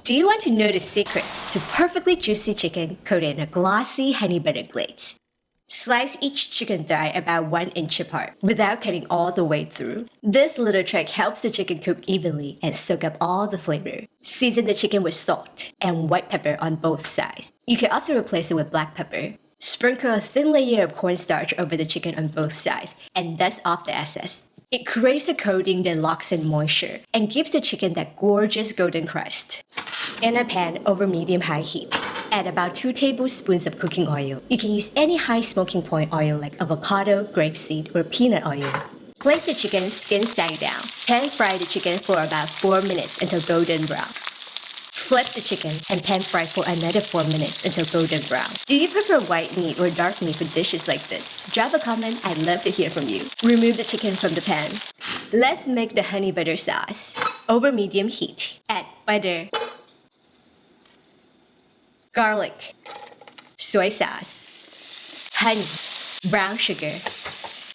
Do you want to know the secrets to perfectly juicy chicken coated in a glossy honey butter glaze? Slice each chicken thigh about 1 inch apart without cutting all the way through. This little trick helps the chicken cook evenly and soak up all the flavor. Season the chicken with salt and white pepper on both sides. You can also replace it with black pepper. Sprinkle a thin layer of cornstarch over the chicken on both sides and dust off the excess. It creates a coating that locks in moisture and gives the chicken that gorgeous golden crust. In a pan over medium-high heat, add about 2 tablespoons of cooking oil. You can use any high smoking point oil like avocado, grapeseed, or peanut oil. Place the chicken skin side down. Pan fry the chicken for about 4 minutes until golden brown. Flip the chicken and pan fry for another 4 minutes until golden brown. Do you prefer white meat or dark meat for dishes like this? Drop a comment, I'd love to hear from you. Remove the chicken from the pan. Let's make the honey butter sauce. Over medium heat, add butter, garlic, soy sauce, honey, brown sugar,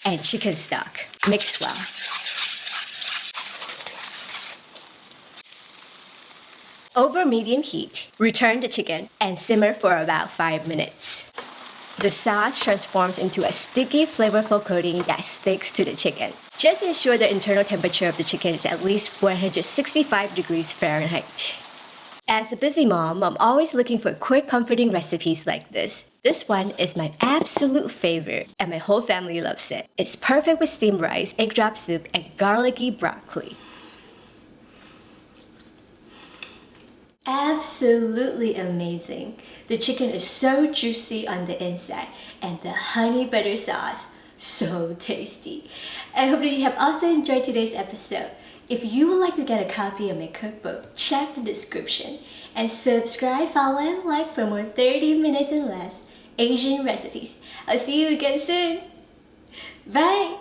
and chicken stock. Mix well. Over medium heat, return the chicken and simmer for about 5 minutes. The sauce transforms into a sticky, flavorful coating that sticks to the chicken. Just ensure the internal temperature of the chicken is at least 165 degrees Fahrenheit. As a busy mom, I'm always looking for quick, comforting recipes like this. This one is my absolute favorite, and my whole family loves it. It's perfect with steamed rice, egg drop soup, and garlicky broccoli. Absolutely amazing. The chicken is so juicy on the inside, and the honey butter sauce, so tasty. I hope that you have also enjoyed today's episode. If you would like to get a copy of my cookbook, check the description. And subscribe, follow, and like for more 30 minutes and less Asian recipes. I'll see you again soon. Bye!